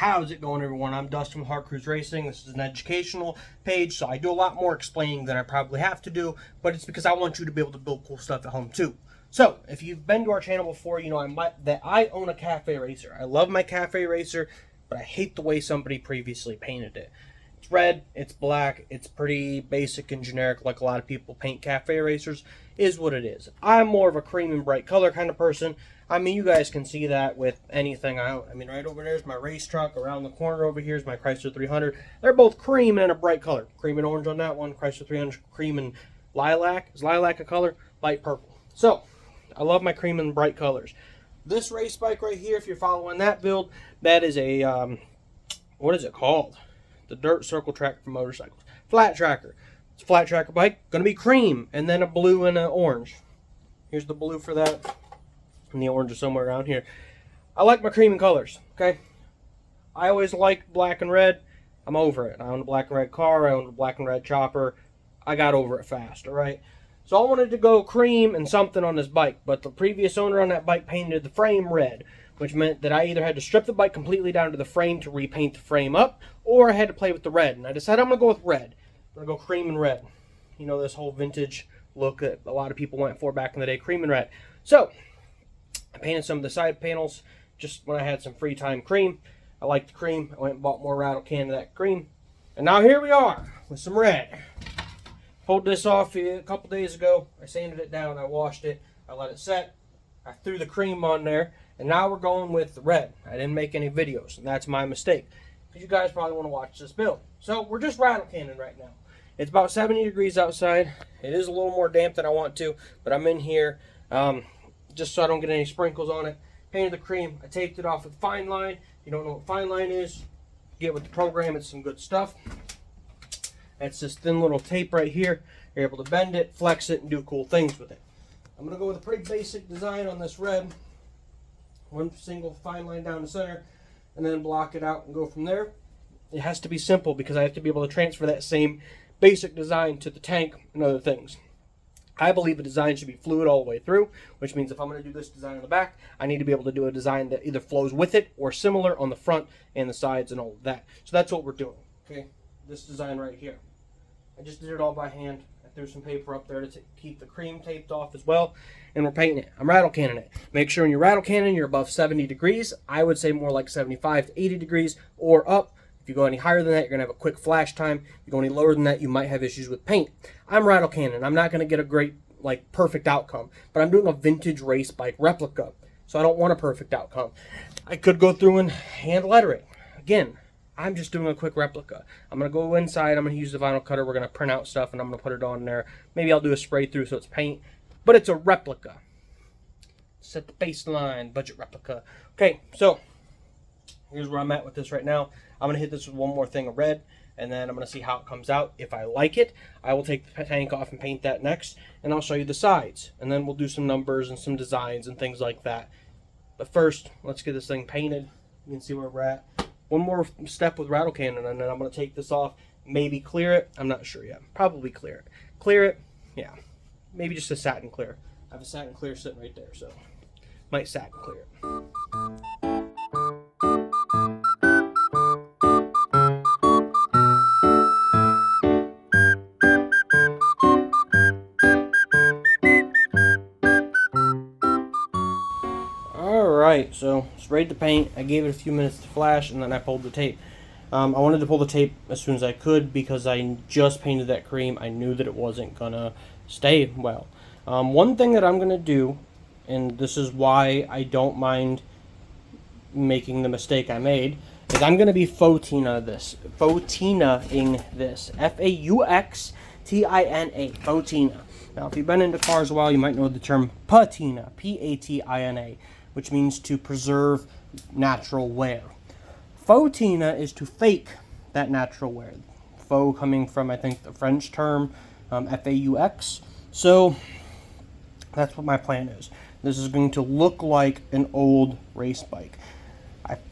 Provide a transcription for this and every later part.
How's it going, everyone? I'm Dustin with Hard Cruise Racing. This is an educational page, so I do a lot more explaining than I probably have to do, but it's because I want you to be able to build cool stuff at home too. So, if you've been to our channel before, you know that I own a cafe racer. I love my cafe racer, but I hate the way somebody previously painted it. It's red, it's black, it's pretty basic and generic like a lot of people paint cafe racers, is what it is. I'm more of a cream and bright color kind of person. I mean, you guys can see that with anything I own. I mean, right over there is my race truck. Around the corner over here is my Chrysler 300. They're both cream and a bright color. Cream and orange on that one. Chrysler 300 cream and lilac. Is lilac a color? Light purple. So, I love my cream and bright colors. This race bike right here, if you're following that build, that is a, what is it called? The dirt circle track for motorcycles. Flat tracker. It's a flat tracker bike. Going to be cream and then a blue and an orange. Here's the blue for that. And the orange is somewhere around here. I like my cream and colors, okay? I always liked black and red. I'm over it. I own a black and red car. I own a black and red chopper. I got over it fast, all right? So I wanted to go cream and something on this bike, but the previous owner on that bike painted the frame red, which meant that I either had to strip the bike completely down to the frame to repaint the frame up, or I had to play with the red. And I decided I'm going to go with red. I'm going to go cream and red. You know, this whole vintage look that a lot of people went for back in the day, cream and red. So I painted some of the side panels just when I had some free time cream. I liked the cream. I went and bought more rattle can of that cream. And now here we are with some red. Pulled this off a couple days ago. I sanded it down. I washed it. I let it set. I threw the cream on there. And now we're going with the red. I didn't make any videos, and that's my mistake, because you guys probably want to watch this build. So we're just rattle canning right now. It's about 70 degrees outside. It is a little more damp than I want to, but I'm in here just so I don't get any sprinkles on it. Painted the cream. I taped it off with fine line. If you don't know what fine line is, get with the program. It's some good stuff. It's this thin little tape right here. You're able to bend it, flex it, and do cool things with it. I'm going to go with a pretty basic design on this red. One single fine line down the center, and then block it out and go from there. It has to be simple because I have to be able to transfer that same basic design to the tank and other things. I believe a design should be fluid all the way through, which means if I'm going to do this design on the back, I need to be able to do a design that either flows with it or similar on the front and the sides and all of that. So that's what we're doing, okay? This design right here. I just did it all by hand. I threw some paper up there to keep the cream taped off as well, and we're painting it. I'm rattle canning it. Make sure when you're rattle canning, you're above 70 degrees. I would say more like 75 to 80 degrees or up. If you go any higher than that, you're going to have a quick flash time. If you go any lower than that, you might have issues with paint. I'm rattle canning. I'm not going to get a great, like, perfect outcome, but I'm doing a vintage race bike replica, so I don't want a perfect outcome. I could go through and hand letter it. Again, I'm just doing a quick replica. I'm going to go inside. I'm going to use the vinyl cutter. We're going to print out stuff, and I'm going to put it on there. Maybe I'll do a spray through so it's paint, but it's a replica. Set the baseline, budget replica. Okay, so here's where I'm at with this right now. I'm going to hit this with one more thing of red, and then I'm going to see how it comes out. If I like it, I will take the tank off and paint that next, and I'll show you the sides. And then we'll do some numbers and some designs and things like that. But first, let's get this thing painted. You can see where we're at. One more step with rattle canning, and then I'm going to take this off, maybe clear it. I'm not sure yet. Probably clear it. Clear it, yeah. Maybe just a satin clear. I have a satin clear sitting right there, so might satin clear it. Alright, so sprayed the paint. I gave it a few minutes to flash, and then I pulled the tape. I wanted to pull the tape as soon as I could because I just painted that cream. I knew that it wasn't going to stay well. One thing that I'm going to do, and this is why I don't mind making the mistake I made, is I'm going to be faux-tina-ing this. F-A-U-X-T-I-N-A. Faux-tina. Now, if you've been into cars a while, you might know the term patina. P-A-T-I-N-A. Which means to preserve natural wear. Faux-tina is to fake that natural wear. Faux coming from, I think, the French term, F-A-U-X. So that's what my plan is. This is going to look like an old race bike.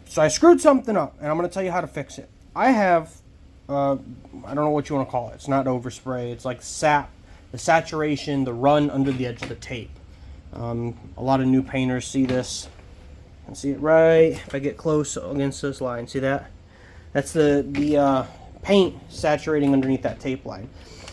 So I screwed something up, and I'm going to tell you how to fix it. I have, I don't know what you want to call it. It's not overspray. It's like sap, the saturation, the run under the edge of the tape. A lot of new painters see this can see it right if I get close against this line. See that? That's the paint saturating underneath that tape line.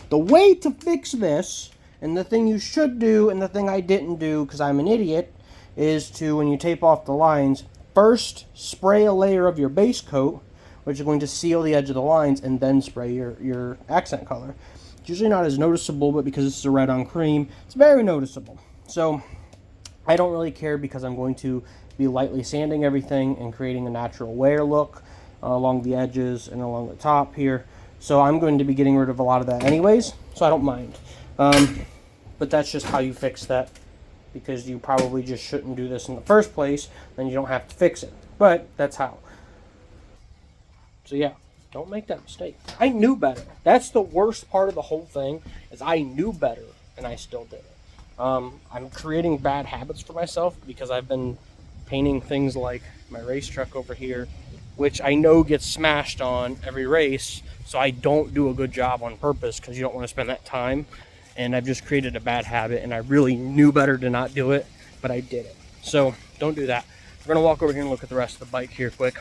The way to fix this, and the thing you should do, and the thing I didn't do because I'm an idiot, is to, when you tape off the lines, first spray a layer of your base coat, which is going to seal the edge of the lines, and then spray your accent color. It's usually not as noticeable, but because this is a red on cream, it's very noticeable. So I don't really care because I'm going to be lightly sanding everything and creating a natural wear look along the edges and along the top here. So I'm going to be getting rid of a lot of that anyways, so I don't mind. But that's just how you fix that, because you probably just shouldn't do this in the first place, then you don't have to fix it. But that's how. So yeah, don't make that mistake. I knew better. That's the worst part of the whole thing, is I knew better and I still did it. I'm creating bad habits for myself because I've been painting things like my race truck over here, which I know gets smashed on every race, so I don't do a good job on purpose because you don't want to spend that time. And I've just created a bad habit, and I really knew better to not do it, but I did it. So don't do that. We're gonna walk over here and look at the rest of the bike here quick,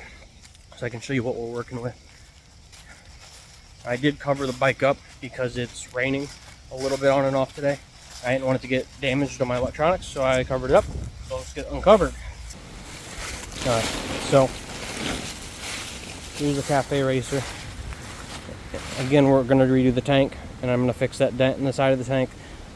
so I can show you what we're working with. I did cover the bike up because it's raining a little bit on and off today. I didn't want it to get damaged on my electronics, so I covered it up. So let's get uncovered. Alright, so here's the cafe racer. Again, we're going to redo the tank, and I'm going to fix that dent in the side of the tank.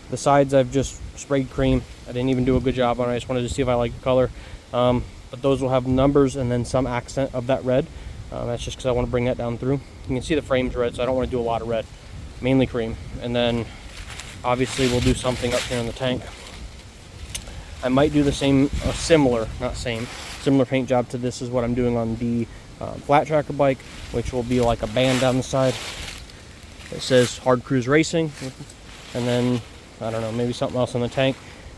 The sides I've just sprayed cream. I didn't even do a good job on it. I just wanted to see if I like the color. But those will have numbers and then some accent of that red. That's just because I want to bring that down through. You can see the frame's red, so I don't want to do a lot of red. Mainly cream. And then obviously we'll do something up here in the tank. I might do the same, similar paint job to this is what I'm doing on the flat tracker bike, which will be like a band down the side. It says Hard Cruise Racing, and then I don't know, maybe something else on the tank.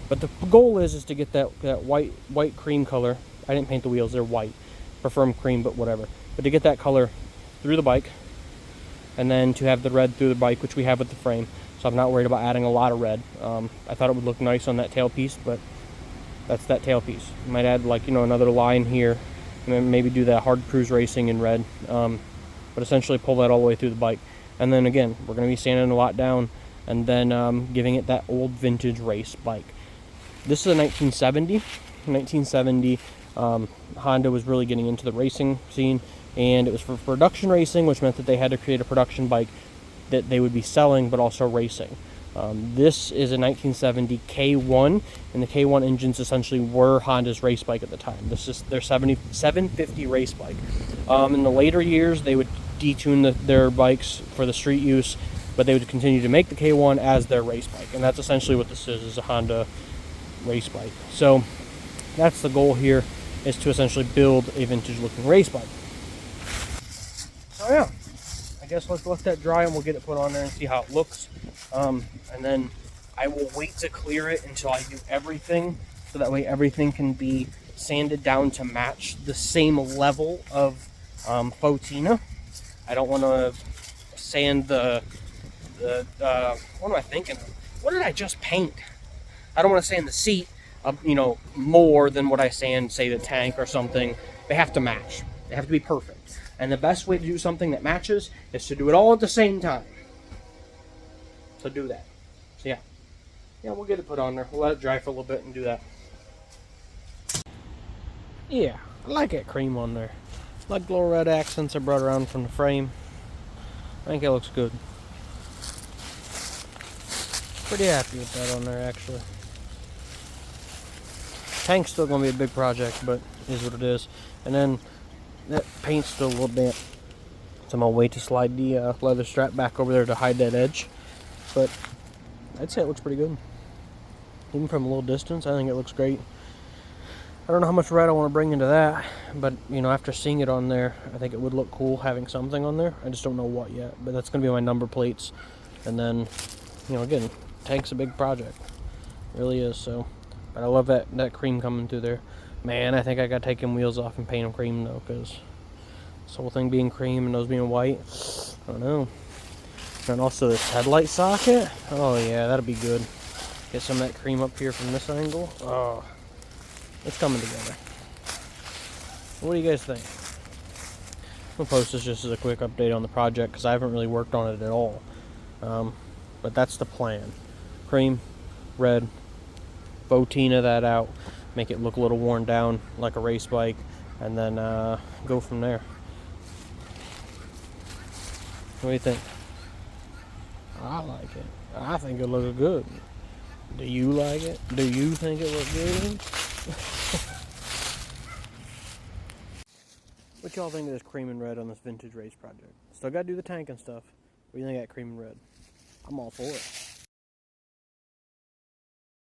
But the goal is to get that white cream color. I didn't paint the wheels; they're white. Prefer them cream, but whatever. But to get that color through the bike, and then to have the red through the bike, which we have with the frame. So I'm not worried about adding a lot of red. I thought it would look nice on that tailpiece, but that's that tailpiece. You might add, like, you know, another line here, and then maybe do that Hard Cruise Racing in red. But essentially pull that all the way through the bike. And then again, we're going to be sanding a lot down, and then giving it that old vintage race bike. This is a 1970. 1970, Honda was really getting into the racing scene, and it was for production racing, which meant that they had to create a production bike that they would be selling but also racing. This is a 1970 K1, and the K1 engines essentially were Honda's race bike at the time. This is their 750 race bike. In the later years, they would detune their bikes for the street use, but they would continue to make the K1 as their race bike, and that's essentially what this is a Honda race bike. So that's the goal here, is to essentially build a vintage looking race bike. So yeah, I guess let's let that dry and we'll get it put on there and see how it looks. And then I will wait to clear it until I do everything, so that way everything can be sanded down to match the same level of Fotina. I don't want to sand the what am I thinking of? What did I just paint? I don't want to sand the seat you know, more than what I sand, say, the tank or something. They have to match. They have to be perfect. And the best way to do something that matches is to do it all at the same time. So do that. So yeah, we'll get it put on there. We'll let it dry for a little bit and do that. Yeah, I like that cream on there. I like the little red accents I brought around from the frame. I think it looks good. Pretty happy with that on there, actually. Tank's still going to be a big project, but it is what it is. And then that paint's still a little damp, so I'm going to wait to slide the leather strap back over there to hide that edge. But I'd say it looks pretty good. Even from a little distance, I think it looks great. I don't know how much red I want to bring into that, but, you know, after seeing it on there, I think it would look cool having something on there. I just don't know what yet, but that's going to be my number plates. And then, you know, again, tank's a big project. It really is, so. But I love that cream coming through there. Man, I think I got to take them wheels off and paint them cream, though, because this whole thing being cream and those being white, I don't know. And also this headlight socket. Oh, yeah, that'll be good. Get some of that cream up here from this angle. Oh, it's coming together. What do you guys think? I'll post this just as a quick update on the project because I haven't really worked on it at all. But that's the plan. Cream, red, Botina that out, make it look a little worn down like a race bike, and then go from there. What do you think? I like it. I think it looks good. Do you like it? Do you think it looks good? What y'all think of this cream and red on this vintage race project? Still gotta do the tank and stuff. What do you think of that cream and red? I'm all for it.